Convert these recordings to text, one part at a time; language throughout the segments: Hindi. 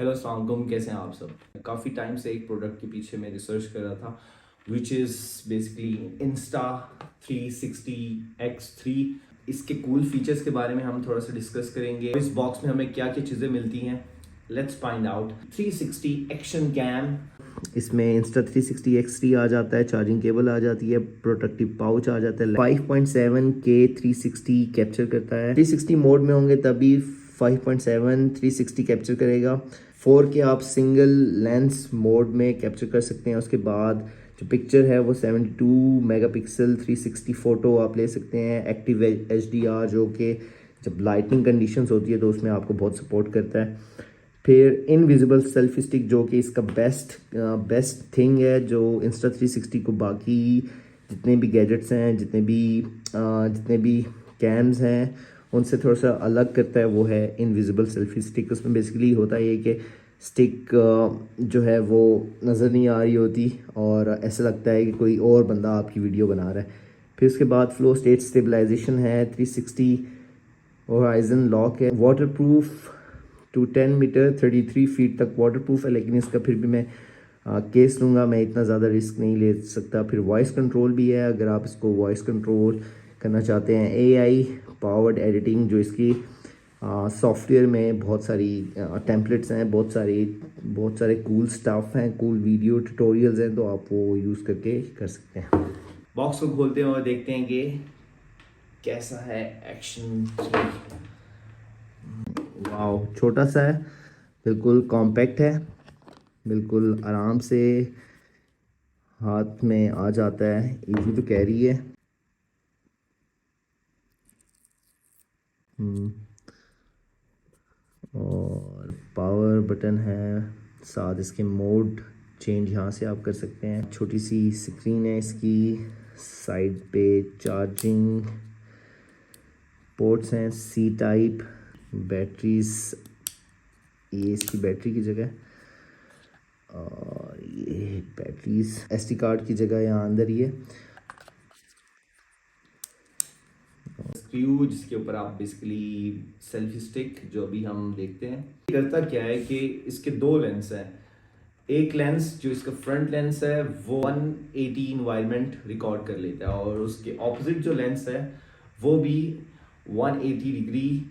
हेलो अस्सलाम वालेकुम, कैसे हैं आप सब। काफ़ी टाइम से एक प्रोडक्ट के पीछे मैं रिसर्च कर रहा था विच इज़ बेसिकली Insta360X3। इसके कूल फीचर्स के बारे में हम थोड़ा सा डिस्कस करेंगे। इस बॉक्स में हमें क्या क्या चीज़ें मिलती हैं, let's find out. 360 action cam, इसमें Insta360X3 आ जाता है, चार्जिंग केबल आ जाती है, प्रोटेक्टिव पाउच आ जाता है, 5.7K 360 कैप्चर करता है। 360 मोड में होंगे तभी 5.7 360 कैप्चर करेगा। 4K आप सिंगल लेंस मोड में कैप्चर कर सकते हैं। उसके बाद जो पिक्चर है वो 72 मेगापिक्सल 360 फ़ोटो आप ले सकते हैं। एक्टिव HDR जो कि जब लाइटिंग कंडीशंस होती है तो उसमें आपको बहुत सपोर्ट करता है। फिर इनविजिबल सेल्फी स्टिक जो कि इसका बेस्ट थिंग है, जो Insta360 को बाकी जितने भी गैजेट्स हैं, जितने भी कैम्स हैं उनसे थोड़ा सा अलग करता है, वो है इनविजिबल सेल्फी स्टिक। उसमें बेसिकली होता है ये कि स्टिक जो है वो नज़र नहीं आ रही होती और ऐसा लगता है कि कोई और बंदा आपकी वीडियो बना रहा है। फिर उसके बाद फ्लो स्टेट स्टेबलाइजेशन है, 360 होराइजन लॉक है, waterproof to 10 metre 33 feet तक वाटर प्रूफ है, लेकिन इसका फिर भी मैं केस लूँगा, मैं इतना ज़्यादा रिस्क नहीं ले सकता। फिर वॉइस कंट्रोल भी है, अगर आप इसको वॉइस कंट्रोल करना चाहते हैं। AI पावर्ड एडिटिंग, जो इसकी सॉफ्टवेयर में बहुत सारी टेम्पलेट्स हैं, बहुत सारे कूल स्टफ हैं, कूल वीडियो ट्यूटोरियल्स हैं, तो आप वो यूज़ करके कर सकते हैं। बॉक्स को खोलते हैं और देखते हैं कि कैसा है एक्शन 3। वाओ, छोटा सा है, बिल्कुल कॉम्पैक्ट है, बिल्कुल आराम से हाथ में आ जाता है, इजी टू कैरी है। और पावर बटन है, साथ इसके मोड चेंज यहाँ से आप कर सकते हैं। छोटी सी स्क्रीन है इसकी, साइड पे चार्जिंग पोर्ट्स हैं, C टाइप, बैटरीज, ये इसकी बैटरी की जगह, और ये बैटरीज SD कार्ड की जगह यहाँ अंदर ही है। स्क्रू जिसके ऊपर आप बेसिकली सेल्फी स्टिक जो अभी हम देखते हैं, करता क्या है कि इसके दो लेंस हैं। एक लेंस जो इसका फ्रंट लेंस है वो 180 इन्वायरमेंट रिकॉर्ड कर लेता है, और उसके ऑपोजिट जो लेंस है वो भी 180 डिग्री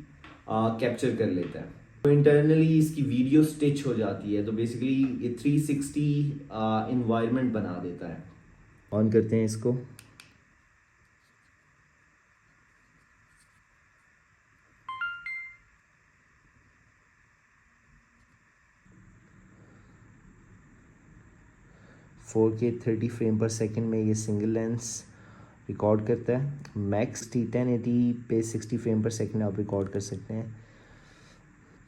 कैप्चर कर लेता है। तो इंटरनली इसकी वीडियो स्टिच हो जाती है, तो बेसिकली ये 360 इन्वायरमेंट बना देता है। ऑन करते हैं इसको। फोर के 30 फ्रेम पर सेकंड में ये सिंगल लेंस रिकॉर्ड करता है। मैक्स 1080 पे 60 फ्रेम पर सेकंड आप रिकॉर्ड कर सकते हैं।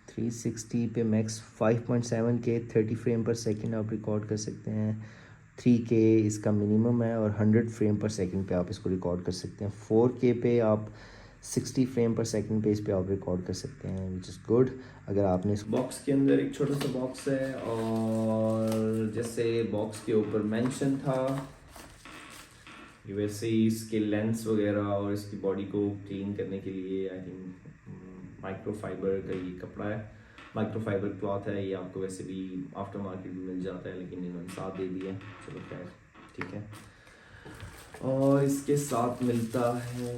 360 पे मैक्स 5.7K 30 फ्रेम पर सेकंड आप रिकॉर्ड कर सकते हैं। 3K इसका मिनिमम है, और 100 फ्रेम पर सेकंड पे आप इसको रिकॉर्ड कर सकते हैं। 4K पे आप 60 फ्रेम पर सेकंड पे इस पे आप रिकॉर्ड कर सकते हैं, विच इज़ गुड। अगर आपने इस बॉक्स के अंदर एक छोटा सा बॉक्स है, और जैसे बॉक्स के ऊपर मेंशन था वैसे ही इसके लेंस वगैरह और इसकी बॉडी को क्लीन करने के लिए आई थिंक माइक्रोफाइबर का ये कपड़ा है, माइक्रोफाइबर क्लॉथ है। ये आपको वैसे भी आफ्टर मार्केट में मिल जाता है, लेकिन इन्होंने साथ दे दिया, चलो खैर ठीक है। और इसके साथ मिलता है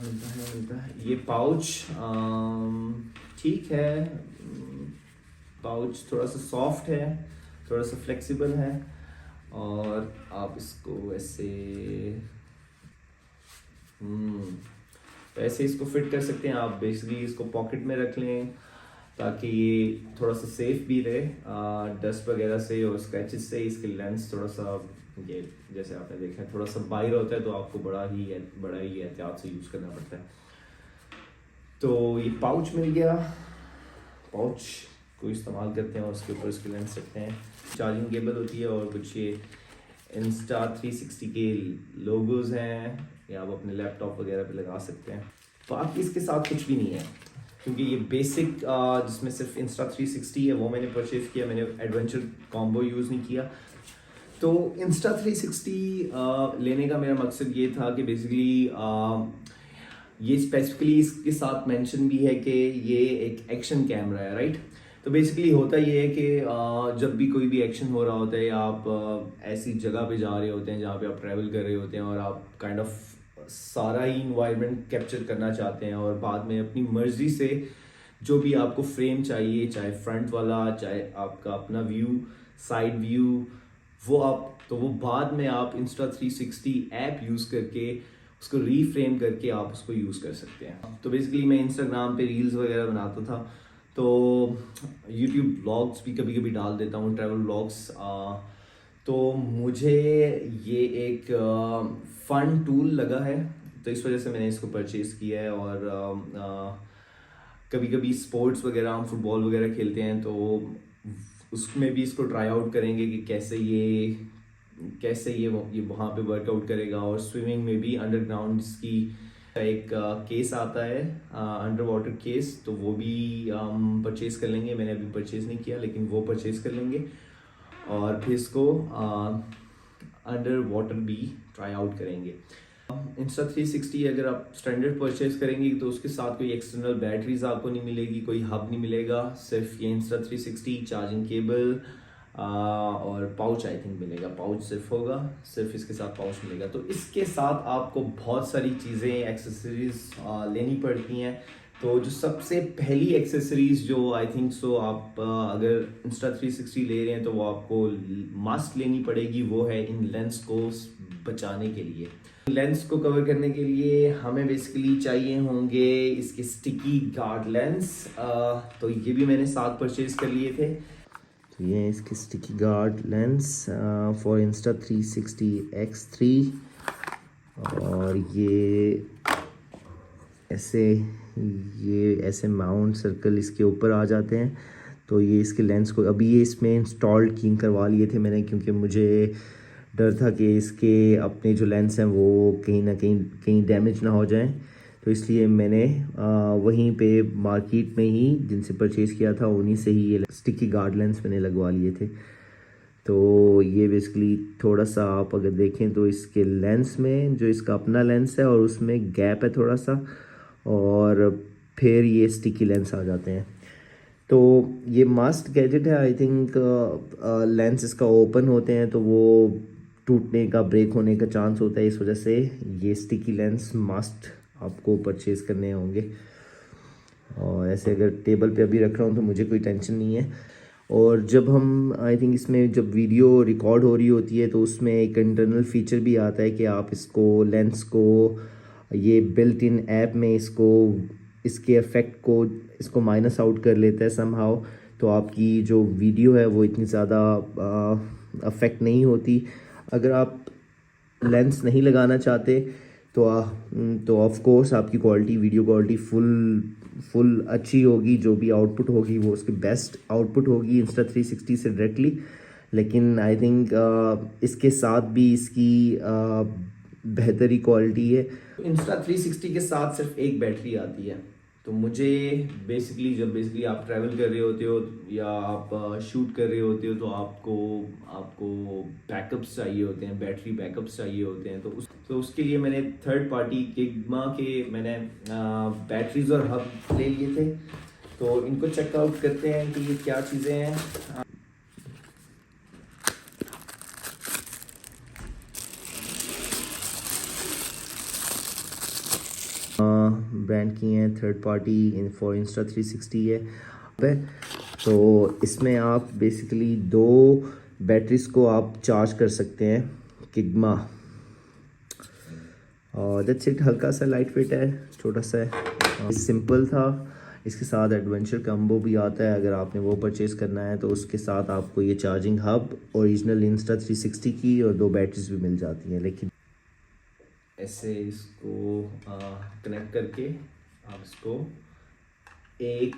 ये पाउच। ठीक है, पाउच थोड़ा सा सॉफ्ट है, थोड़ा सा फ्लेक्सिबल है, और आप इसको ऐसे ऐसे इसको फिट कर सकते हैं। आप बेसिकली इसको पॉकेट में रख लें ताकि ये थोड़ा सा सेफ भी रहे डस्ट वगैरह से और स्क्रैचेस से। इसके लेंस थोड़ा सा ये जैसे आपने देखा है थोड़ा सा बाहर होता है, तो आपको बड़ा ही एहतियात से यूज़ करना पड़ता है। तो ये पाउच मिल गया, पाउच को इस्तेमाल करते हैं और उसके ऊपर इसके लेंस रखते हैं। चार्जिंग केबल होती है, और कुछ ये Insta360 के लोगोज हैं, या आप अपने लैपटॉप वगैरह पे लगा सकते हैं। बाकी इसके साथ कुछ भी नहीं है, क्योंकि ये बेसिक जिसमें सिर्फ Insta360 है वो मैंने परचेज किया, मैंने एडवेंचर कॉम्बो यूज़ नहीं किया। तो Insta360 लेने का मेरा मकसद ये था कि बेसिकली ये स्पेसिफिकली इसके साथ मेंशन भी है कि ये एक एक्शन कैमरा है, राइट। तो बेसिकली होता ये है कि जब भी कोई भी एक्शन हो रहा होता है या आप ऐसी जगह पे जा रहे होते हैं जहाँ पे आप ट्रैवल कर रहे होते हैं और आप काइंड ऑफ सारा ही इन्वायरमेंट कैप्चर करना चाहते हैं और बाद में अपनी मर्जी से जो भी आपको फ्रेम चाहिए, चाहे फ्रंट वाला, चाहे आपका अपना व्यू, साइड व्यू, वो बाद में आप Insta360 ऐप यूज़ करके उसको रीफ्रेम करके आप उसको यूज़ कर सकते हैं। तो बेसिकली मैं इंस्टाग्राम पे रील्स वगैरह बनाता था, तो यूट्यूब व्लॉग्स भी कभी कभी डाल देता हूँ, ट्रैवल व्लॉग्स। तो मुझे ये एक फ़न टूल लगा है, तो इस वजह से मैंने इसको परचेज़ किया है। और कभी कभी स्पोर्ट्स वगैरह, हम फुटबॉल वगैरह खेलते हैं तो उसमें भी इसको ट्राई आउट करेंगे कि कैसे ये वहाँ पे वर्कआउट करेगा। और स्विमिंग में भी अंडरग्राउंड की एक केस आता है, अंडर वाटर केस, तो वो भी हम परचेज़ कर लेंगे। मैंने अभी परचेज़ नहीं किया, लेकिन वो परचेज़ कर लेंगे और फिर इसको अंडर वाटर भी ट्राई आउट करेंगे। Insta360 अगर आप स्टैंडर्ड परचेज करेंगे तो उसके साथ कोई एक्सटर्नल बैटरीज आपको नहीं मिलेगी, कोई हब नहीं मिलेगा, सिर्फ ये Insta360 चार्जिंग केबल और पाउच आई थिंक मिलेगा। पाउच सिर्फ होगा, सिर्फ इसके साथ पाउच मिलेगा। तो इसके साथ आपको बहुत सारी चीज़ें, एक्सेसरीज लेनी पड़ती हैं। तो जो सबसे पहली एक्सेसरीज जो आई थिंक सो आप अगर Insta360 ले रहे हैं तो वो आपको मस्ट लेनी पड़ेगी, वो है इन लेंस को बचाने के लिए। लेंस को कवर करने के लिए हमें बेसिकली चाहिए होंगे इसके स्टिकी गार्ड लेंस। तो ये भी मैंने साथ परचेज कर लिए थे। तो ये इसके sticky guard lens for Insta360 X3। और ये ऐसे माउंट सर्कल इसके ऊपर आ जाते हैं। तो ये इसके लेंस को अभी ये इसमें इंस्टॉल्ड किंग करवा लिए थे मैंने, क्योंकि मुझे डर था कि इसके अपने जो लेंस हैं वो कहीं ना कहीं डैमेज ना हो जाएं। तो इसलिए मैंने वहीं पे मार्केट में ही जिनसे परचेज़ किया था उन्हीं से ही ये स्टिकी गार्ड लेंस मैंने लगवा लिए थे। तो ये बेसिकली थोड़ा सा आप अगर देखें तो इसके लेंस में जो इसका अपना लेंस है और उसमें गैप है थोड़ा सा, और फिर ये स्टिकी लेंस आ जाते हैं। तो ये मस्ट गैजेट है आई थिंक। लेंस इसका ओपन होते हैं तो वो टूटने का, ब्रेक होने का चांस होता है, इस वजह से ये स्टिकी लेंस मस्ट आपको परचेज़ करने होंगे। और ऐसे अगर टेबल पे अभी रख रहा हूँ तो मुझे कोई टेंशन नहीं है। और जब हम आई थिंक इसमें जब वीडियो रिकॉर्ड हो रही होती है तो उसमें एक इंटरनल फीचर भी आता है कि आप इसको लेंस को ये बिल्ट इन ऐप में इसके इफ़ेक्ट को इसको माइनस आउट कर लेता है समहाउ। तो आपकी जो वीडियो है वो इतनी ज़्यादा अफेक्ट नहीं होती। अगर आप लेंस नहीं लगाना चाहते तो ऑफ कोर्स आपकी वीडियो क्वालिटी फुल अच्छी होगी। जो भी आउटपुट होगी वो उसकी बेस्ट आउटपुट होगी Insta360 से डायरेक्टली। लेकिन आई थिंक इसके साथ भी इसकी बेहतरी क्वालिटी है। Insta360 के साथ सिर्फ एक बैटरी आती है। तो मुझे बेसिकली आप ट्रैवल कर रहे होते हो या आप शूट कर रहे होते हो तो आपको बैकअप्स चाहिए होते हैं, बैटरी बैकअप्स चाहिए होते हैं। तो उसके लिए मैंने थर्ड पार्टी किग्मा के मैंने बैटरीज और हब ले लिए थे। तो इनको चेकआउट करते हैं कि ये क्या चीज़ें हैं। ब्रांड की हैं, थर्ड पार्टी फॉर Insta360 है। तो इसमें आप बेसिकली 2 बैटरीज को आप चार्ज कर सकते हैं, किग्मा। और दैट्स इट। हल्का सा लाइट वेट है, छोटा सा है, सिंपल था। इसके साथ एडवेंचर कम्बो भी आता है, अगर आपने वो परचेज़ करना है तो उसके साथ आपको ये चार्जिंग हब, ओरिजिनल Insta360 की, और 2 बैटरीज भी मिल जाती हैं। लेकिन ऐसे इसको कनेक्ट करके आप इसको एक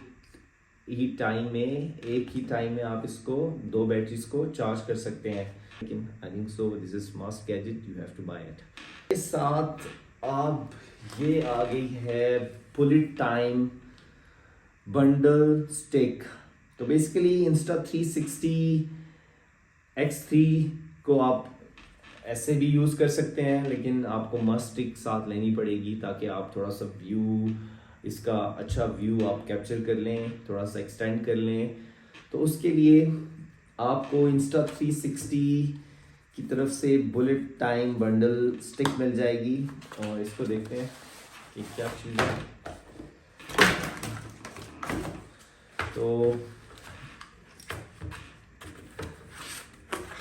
ही टाइम में आप इसको 2 बैटरीज को चार्ज कर सकते हैं। लेकिन I think so this is must gadget, you have to buy it. इस साथ अब ये आ गई है बुलेट टाइम बंडल स्टिक। तो बेसिकली Insta360 X3 को आप ऐसे भी यूज़ कर सकते हैं, लेकिन आपको मस्ट स्टिक साथ लेनी पड़ेगी ताकि आप थोड़ा सा इसका अच्छा व्यू आप कैप्चर कर लें, थोड़ा सा एक्सटेंड कर लें। तो उसके लिए आपको Insta360 की तरफ से बुलेट टाइम बंडल स्टिक मिल जाएगी। और इसको देखते हैं कि क्या चीज़ है। तो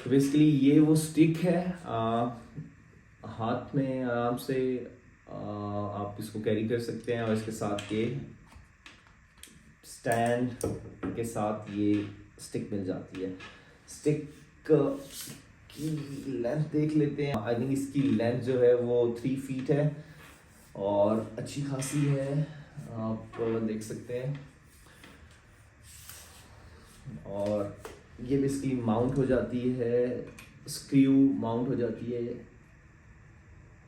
बेसिकली ये वो स्टिक है, हाथ में आराम से आप इसको कैरी कर सकते हैं। और इसके साथ ये स्टैंड के साथ ये स्टिक मिल जाती है। स्टिक की लेंथ देख लेते हैं। आई थिंक इसकी लेंथ जो है वो 3 फीट है और अच्छी खासी है, आप देख सकते हैं। और ये बेसिकली माउंट हो जाती है, स्क्रू माउंट हो जाती है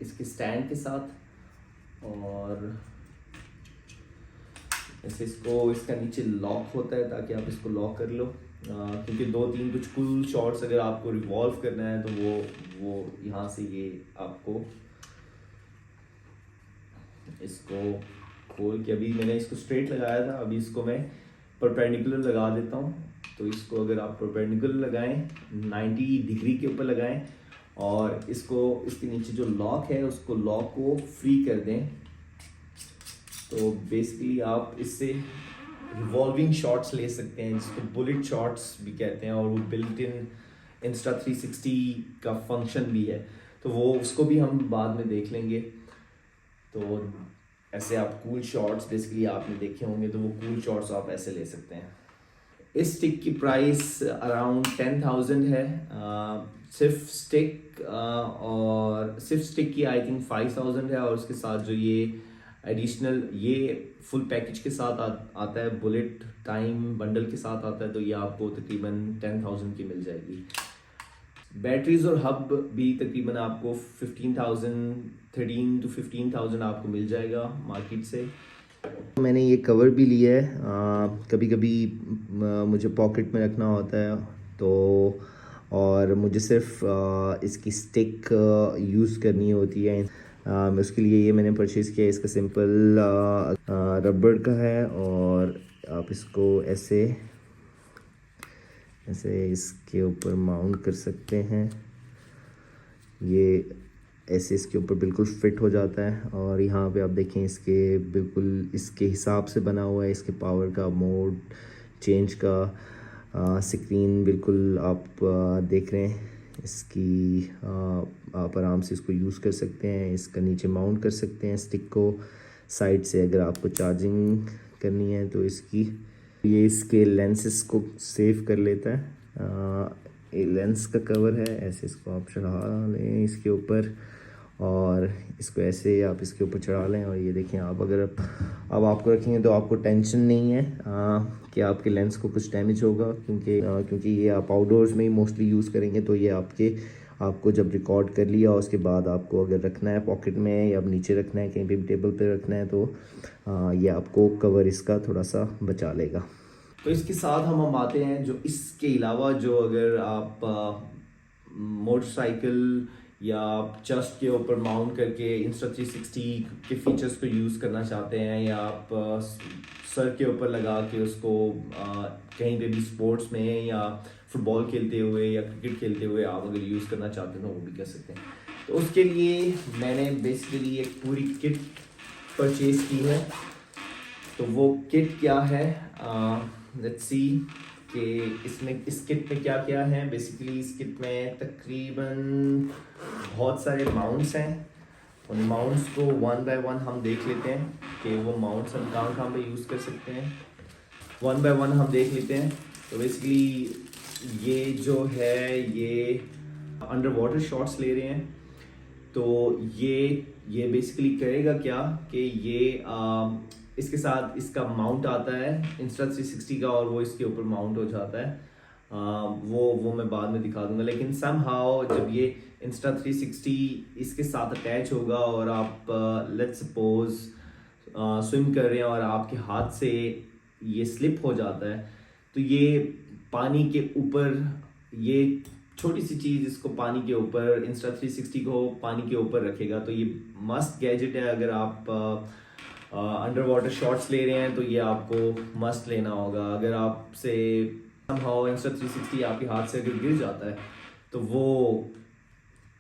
इसके स्टैंड के साथ। और ऐसे इसको, इसका नीचे लॉक होता है ताकि आप इसको लॉक कर लो, क्योंकि 2-3 कुछ कूल शॉट्स अगर आपको रिवॉल्व करना है तो वो यहाँ से ये आपको इसको खोल के, अभी मैंने इसको स्ट्रेट लगाया था, अभी इसको मैं परपेंडिकुलर लगा देता हूँ। तो इसको अगर आप परपेंडिकुलर लगाएं, 90 डिग्री के ऊपर लगाएं और इसको, इसके नीचे जो लॉक है उसको, लॉक को फ्री कर दें, तो बेसिकली आप इससे रिवॉल्विंग शॉट्स ले सकते हैं, जिसको बुलेट शॉट्स भी कहते हैं। और वो बिल्ट इन Insta360 का फंक्शन भी है, तो वो उसको भी हम बाद में देख लेंगे। तो ऐसे आप कूल शॉट्स बेसिकली आपने देखे होंगे, तो वो कूल शॉट्स आप ऐसे ले सकते हैं। इस स्टिक की प्राइस अराउंड 10,000 है, सिर्फ स्टिक, और सिर्फ स्टिक की आई थिंक 5,000 है। और उसके साथ जो ये एडिशनल, ये फुल पैकेज के साथ आता है, बुलेट टाइम बंडल के साथ आता है, तो ये आपको तकरीबन 10,000 की मिल जाएगी। बैटरीज और हब भी तकरीबन आपको 13 to 15,000 आपको मिल जाएगा मार्केट से। मैंने ये कवर भी लिया है, कभी कभी मुझे पॉकेट में रखना होता है, तो और मुझे सिर्फ इसकी स्टिक यूज़ करनी होती है। उसके लिए ये मैंने परचेज़ किया। इसका सिंपल रबड़ का है, और आप इसको ऐसे ऐसे इसके ऊपर माउंट कर सकते हैं। ये ऐसे इसके ऊपर बिल्कुल फिट हो जाता है। और यहाँ पे आप देखें, इसके बिल्कुल इसके हिसाब से बना हुआ है। इसके पावर का मोड चेंज का स्क्रीन बिल्कुल आप देख रहे हैं। इसकी आप आराम से इसको यूज़ कर सकते हैं। इसका नीचे माउंट कर सकते हैं स्टिक को साइड से, अगर आपको चार्जिंग करनी है तो इसकी। ये इसके लेंसेस को सेव कर लेता है। ये लेंस का कवर है, ऐसे इसको आप चढ़ा लें इसके ऊपर, और इसको ऐसे आप इसके ऊपर चढ़ा लें। और ये देखें, आप अगर अब आपको रखेंगे तो आपको टेंशन नहीं है कि आपके लेंस को कुछ डैमेज होगा, क्योंकि ये आप आउटडोर्स में ही मोस्टली यूज़ करेंगे। तो ये आपको जब रिकॉर्ड कर लिया उसके बाद आपको अगर रखना है पॉकेट में या नीचे रखना है, कहीं पे भी टेबल पे रखना है, तो ये आपको कवर इसका थोड़ा सा बचा लेगा। तो इसके साथ हम आते हैं, जो इसके अलावा जो अगर आप मोटरसाइकिल या आप चेस्ट के ऊपर माउंट करके Insta360 के फीचर्स को यूज़ करना चाहते हैं, या आप सर के ऊपर लगा के उसको कहीं पे भी स्पोर्ट्स में या फुटबॉल खेलते हुए या क्रिकेट खेलते हुए आप अगर यूज़ करना चाहते हैं तो वो भी कर सकते हैं। तो उसके लिए मैंने बेसिकली एक पूरी किट परचेज़ की है। तो वो किट क्या है, लेट्स सी कि इसमें, इस किट में क्या क्या है। बेसिकली इस किट में तकरीबन बहुत सारे माउंट्स हैं। उन माउंट्स को 1 by 1 हम देख लेते हैं कि वो माउंट्स हम कहाँ कहाँ पे यूज़ कर सकते हैं। 1 by 1 हम देख लेते हैं। तो बेसिकली ये जो है, ये अंडर वाटर शॉट्स ले रहे हैं। तो ये बेसिकली करेगा क्या कि ये इसके साथ इसका माउंट आता है Insta360 का, और वो इसके ऊपर माउंट हो जाता है। वो मैं बाद में दिखा दूंगा। लेकिन समहाउ जब ये Insta360 इसके साथ अटैच होगा और आप लेट्स सपोज स्विम कर रहे हैं और आपके हाथ से ये स्लिप हो जाता है, तो ये पानी के ऊपर, ये छोटी सी चीज़ इसको पानी के ऊपर, Insta360 को पानी के ऊपर रखेगा। तो ये मस्त गैजेट है। अगर आप अंडर वाटर शॉट्स ले रहे हैं तो ये आपको मस्त लेना होगा। अगर आपसे somehow Insta360 आपके हाथ से अगर गिर जाता है तो वो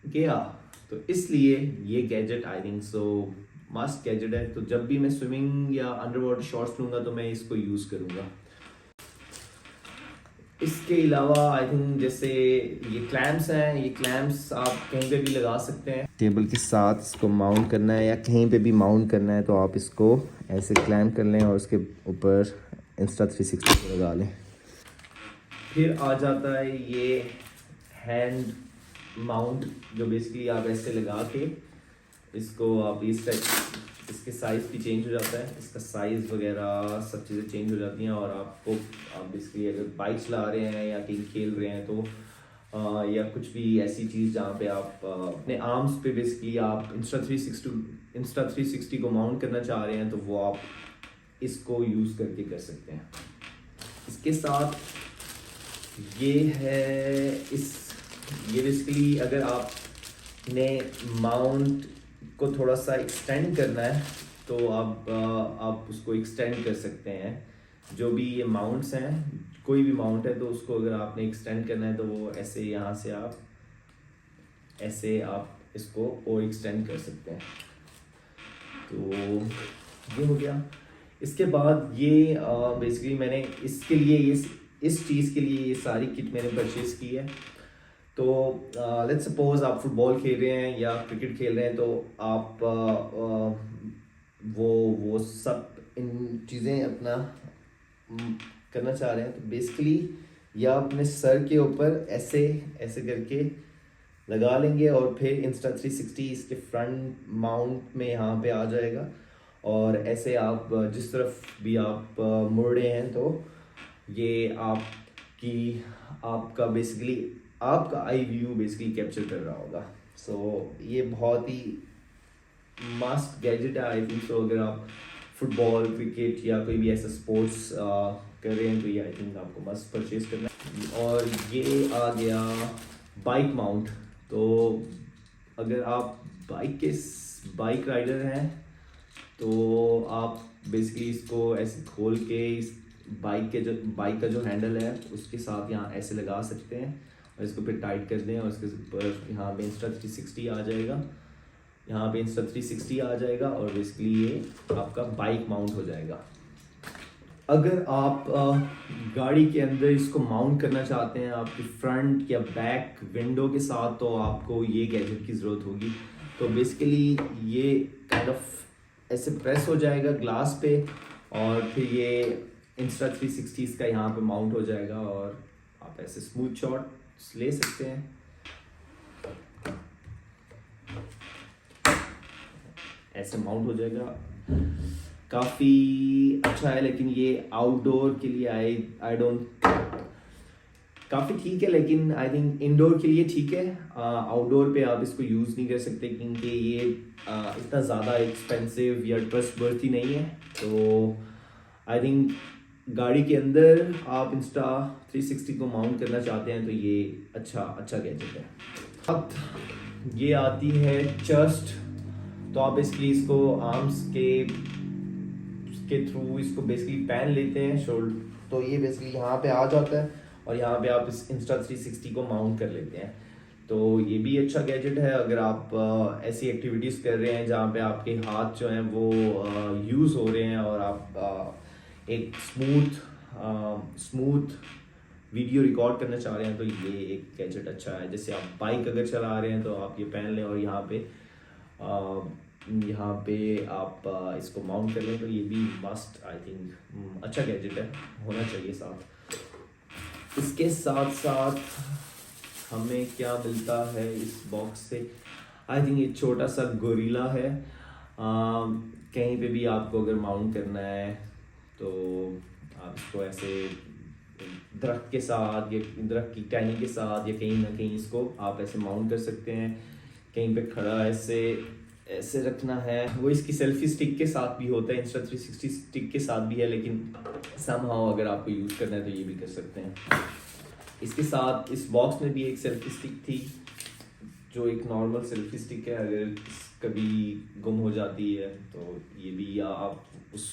गया। तो इसलिए ये गैजेट आई थिंक सो मस्ट गैजेट है। तो जब भी मैं स्विमिंग या अंडर वाटर शॉट्स लूँगा तो मैं इसको यूज़ करूँगा। इसके अलावा आई थिंक जैसे ये क्लैम्प्स हैं, ये क्लैम्प्स आप कहीं पे भी लगा सकते हैं। टेबल के साथ इसको माउंट करना है या कहीं पे भी माउंट करना है तो आप इसको ऐसे क्लैम्प कर लें और उसके ऊपर Insta360 को लगा लें। फिर आ जाता है ये हैंड माउंट, जो बेसिकली आप ऐसे लगा के इसको आप इस टाइप, इसके साइज़ भी चेंज हो जाता है, इसका साइज़ वगैरह सब चीज़ें चेंज हो जाती हैं। और आपको आप बेसिकली अगर बाइक चला रहे हैं या कहीं खेल रहे हैं तो या कुछ भी ऐसी चीज़ जहाँ पे आप अपने आर्म्स पे बेसिकली आप Insta360 को माउंट करना चाह रहे हैं तो वो आप इसको यूज़ करके कर सकते हैं। इसके साथ ये है ये बेसिकली अगर आपने माउंट को थोड़ा सा एक्सटेंड करना है तो आप उसको एक्सटेंड कर सकते हैं। जो भी ये माउंट्स हैं, कोई भी माउंट है तो उसको अगर आपने एक्सटेंड करना है तो वो ऐसे यहाँ से आप इसको और एक्सटेंड कर सकते हैं। तो ये हो गया। इसके बाद ये बेसिकली मैंने इसके लिए इस चीज़ के लिए ये सारी किट मैंने परचेज़ की है। तो लेट्स सपोज आप फुटबॉल खेल रहे हैं या क्रिकेट खेल रहे हैं तो आप वो सब इन चीज़ें अपना करना चाह रहे हैं तो बेसिकली या अपने सर के ऊपर ऐसे ऐसे करके लगा लेंगे और फिर Insta360 इसके फ्रंट माउंट में यहाँ पे आ जाएगा। और ऐसे आप जिस तरफ भी आप मुड़ रहे हैं तो ये आपका बेसिकली आपका आई व्यू बेसिकली कैप्चर कर रहा होगा। सो ये बहुत ही मस्ट गैजेट है आई थिंक। सो अगर आप फुटबॉल, क्रिकेट या कोई भी ऐसा स्पोर्ट्स कर रहे हैं तो ये आई थिंक आपको मस्ट परचेज करना है। और ये आ गया बाइक माउंट। तो अगर आप बाइक राइडर हैं तो आप बेसिकली इसको ऐसे खोल के इस बाइक का जो हैंडल है उसके साथ यहाँ ऐसे लगा सकते हैं और इसको फिर टाइट कर दें और इसके ऊपर यहाँ पे Insta360 आ जाएगा, यहाँ पे Insta360 आ जाएगा और बेसिकली ये आपका बाइक माउंट हो जाएगा। अगर आप गाड़ी के अंदर इसको माउंट करना चाहते हैं आपकी फ्रंट या बैक विंडो के साथ तो आपको ये गैजेट की ज़रूरत होगी। तो बेसिकली ये काइंड ऑफ ऐसे प्रेस हो जाएगा ग्लास पे और फिर ये Insta360 इसका यहाँ पे माउंट हो जाएगा और आप ऐसे स्मूथ शॉट्स ले सकते हैं। ऐसे माउंट हो जाएगा, काफ़ी अच्छा है। लेकिन ये आउटडोर के लिए आई डोंट, काफ़ी ठीक है लेकिन आई थिंक इंडोर के लिए ठीक है। आउटडोर पे आप इसको यूज़ नहीं कर सकते क्योंकि ये इतना ज़्यादा एक्सपेंसिव या ट्रस्टवर्थी नहीं है। तो आई थिंक गाड़ी के अंदर आप Insta360 को माउंट करना चाहते हैं तो ये अच्छा गैजेट है। अब ये आती है चेस्ट। तो आप बेसिकली इसको आर्म्स के थ्रू इसको बेसिकली पहन लेते हैं शोल्डर, तो ये बेसिकली यहाँ पे आ जाता है और यहाँ पे आप इस Insta360 को माउंट कर लेते हैं। तो ये भी अच्छा गैजेट है अगर आप ऐसी एक्टिविटीज़ कर रहे हैं जहाँ पे आपके हाथ जो हैं वो यूज़ हो रहे हैं और आप एक स्मूथ वीडियो रिकॉर्ड करना चाह रहे हैं तो ये एक गैजेट अच्छा है। जैसे आप बाइक अगर चला रहे हैं तो आप ये पहन लें और यहाँ पे आप इसको माउंट कर लें तो ये भी मस्ट आई थिंक अच्छा गैजेट है, होना चाहिए साथ। इसके साथ साथ हमें क्या मिलता है इस बॉक्स से, आई थिंक ये छोटा सा गोरिल्ला है। कहीं पे भी आपको अगर माउंट करना है तो आप इसको ऐसे दरख्त के साथ या दरख्त की टहनी के साथ या कहीं ना कहीं इसको आप ऐसे माउंट कर सकते हैं। कहीं पे खड़ा ऐसे रखना है। वो इसकी सेल्फी स्टिक के साथ भी होता है, Insta360 स्टिक के साथ भी है, लेकिन समहाउ अगर आपको यूज़ करना है तो ये भी कर सकते हैं। इसके साथ इस बॉक्स में भी एक सेल्फी स्टिक थी जो एक नॉर्मल सेल्फी स्टिक है, अगर कभी गुम हो जाती है तो ये भी, या आप उस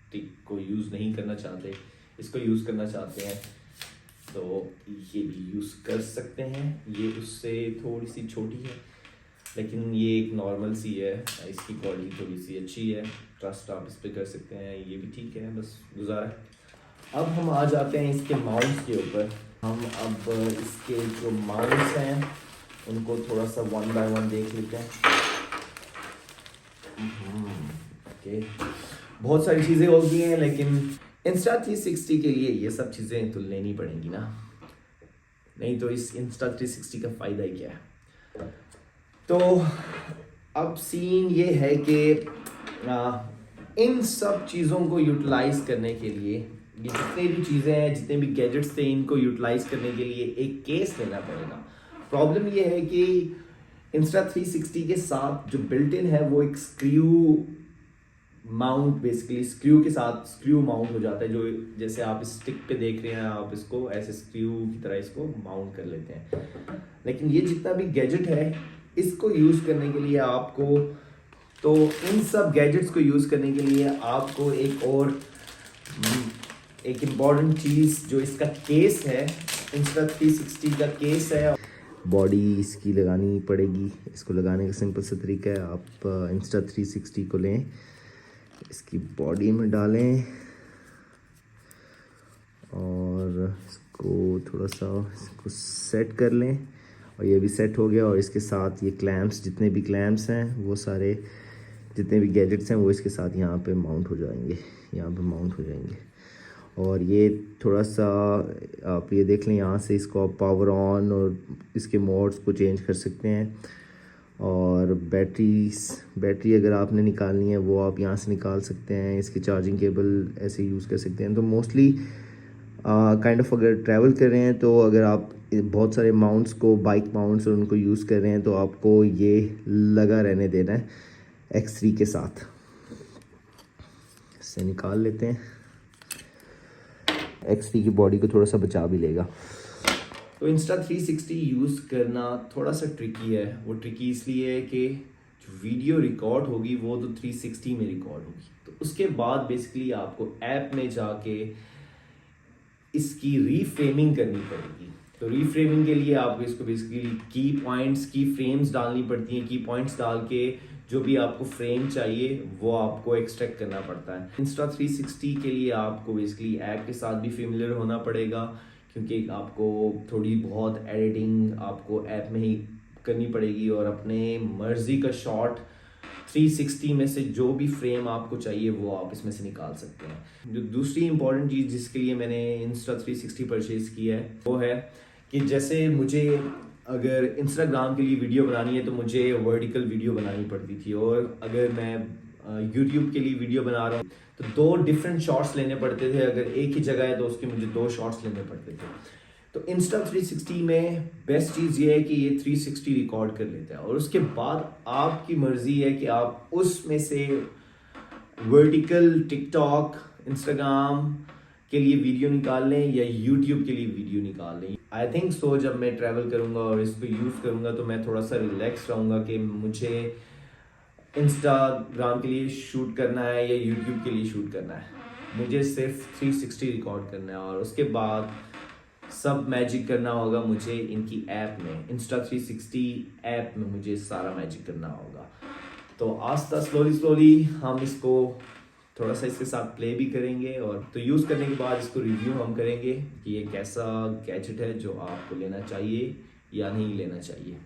स्टिक को यूज़ नहीं करना चाहते, इसको यूज़ करना चाहते हैं तो ये भी यूज़ कर सकते हैं। ये उससे थोड़ी सी छोटी है लेकिन ये एक नॉर्मल सी है, इसकी क्वालिटी थोड़ी सी अच्छी है, ट्रस्ट आप इस पर कर सकते हैं। ये भी ठीक है, बस गुजारा है। अब हम आ जाते हैं इसके माउंट्स के ऊपर। हम अब इसके जो माउंट्स हैं उनको थोड़ा सा वन बाय वन देख लेते हैं। ओके, बहुत सारी चीज़ें होती हैं लेकिन Insta360 के लिए ये सब चीज़ें तो लेनी पड़ेंगी ना, नहीं तो इस Insta360 का फ़ायदा ही क्या है। तो अब सीन ये है कि इन सब चीज़ों को यूटिलाइज़ करने के लिए, ये जितने भी चीज़ें हैं, जितने भी गैजेट्स थे, इनको यूटिलाइज़ करने के लिए एक केस लेना पड़ेगा। प्रॉब्लम ये है कि Insta360 के साथ जो बिल्ट इन है वो एक स्क्रू माउंट, बेसिकली स्क्रू के साथ स्क्रू माउंट हो जाता है, जो जैसे आप इस स्टिक पे देख रहे हैं, आप इसको ऐसे स्क्रू की तरह इसको माउंट कर लेते हैं। लेकिन ये जितना भी गैजेट है इसको यूज़ करने के लिए आपको, तो इन सब गैजेट्स को यूज़ करने के लिए आपको एक इम्पॉर्टेंट चीज़ जो इसका केस है, Insta360 का केस है, बॉडी इसकी लगानी पड़ेगी। इसको लगाने का सिंपल सा तरीका है, आप Insta360 को लें, इसकी बॉडी में डालें और इसको थोड़ा सा इसको सेट कर लें, और ये भी सेट हो गया। और इसके साथ ये क्लैम्प्स, जितने भी क्लैम्प्स हैं वो सारे, जितने भी गैजेट्स हैं वो इसके साथ यहाँ पे माउंट हो जाएंगे, यहाँ पे माउंट हो जाएंगे। और ये थोड़ा सा आप ये देख लें, यहाँ से इसको आप पावर ऑन और इसके मोड्स को चेंज कर सकते हैं। और बैटरी अगर आपने निकालनी है वो आप यहाँ से निकाल सकते हैं। इसकी चार्जिंग केबल ऐसे यूज़ कर सकते हैं। तो मोस्टली काइंड ऑफ अगर ट्रैवल कर रहे हैं, तो अगर आप बहुत सारे माउंट्स को, बाइक माउंट्स और उनको यूज़ कर रहे हैं, तो आपको ये लगा रहने देना है X3 के साथ। इससे निकाल लेते हैं, X3 की बॉडी को थोड़ा सा बचा भी लेगा। तो Insta360 यूज़ करना थोड़ा सा ट्रिकी है। वो ट्रिकी इसलिए है कि जो वीडियो रिकॉर्ड होगी वो तो 360 में रिकॉर्ड होगी, तो उसके बाद बेसिकली आपको ऐप में जाके इसकी रीफ्रेमिंग करनी पड़ेगी। तो रीफ्रेमिंग के लिए आपको इसको बेसिकली की पॉइंट्स, की फ्रेम्स डालनी पड़ती हैं। की पॉइंट्स डाल के जो भी आपको फ्रेम चाहिए वो आपको एक्सट्रैक्ट करना पड़ता है। Insta360 के लिए आपको बेसिकली ऐप के साथ भी फेमिलियर होना पड़ेगा, क्योंकि आपको थोड़ी बहुत एडिटिंग आपको ऐप में ही करनी पड़ेगी, और अपने मर्जी का शॉट 360 में से जो भी फ्रेम आपको चाहिए वो आप इसमें से निकाल सकते हैं। जो दूसरी इंपॉर्टेंट चीज़ जिसके लिए मैंने Insta360 परचेज़ किया है वो है कि जैसे मुझे अगर इंस्टाग्राम के लिए वीडियो बनानी है तो मुझे वर्टिकल वीडियो बनानी पड़ती थी, और अगर मैं यूट्यूब के लिए वीडियो बना रहा हूँ तो 2 डिफरेंट शॉट्स लेने पड़ते थे। अगर एक ही जगह है तो उसके मुझे 2 शॉट्स लेने पड़ते थे। तो Insta360 में बेस्ट चीज़ ये है कि ये 360 रिकॉर्ड कर लेता है, और उसके बाद आपकी मर्ज़ी है कि आप उसमें से वर्टिकल टिकटॉक, इंस्टाग्राम के लिए वीडियो निकाल लें या यूट्यूब के लिए वीडियो निकाल लें। आई थिंक सो जब मैं ट्रैवल करूँगा और इसको यूज़ करूँगा तो मैं थोड़ा सा रिलैक्स रहूँगा कि मुझे इंस्टाग्राम के लिए शूट करना है या यूट्यूब के लिए शूट करना है, मुझे सिर्फ 360 रिकॉर्ड करना है, और उसके बाद सब मैजिक करना होगा मुझे इनकी ऐप में, Insta360 ऐप में मुझे सारा मैजिक करना होगा। तो आस्ता स्लोली हम इसको थोड़ा सा इसके साथ प्ले भी करेंगे, और तो यूज़ करने के बाद इसको रिव्यू हम करेंगे कि ये कैसा गैजेट है जो आपको लेना चाहिए या नहीं लेना चाहिए।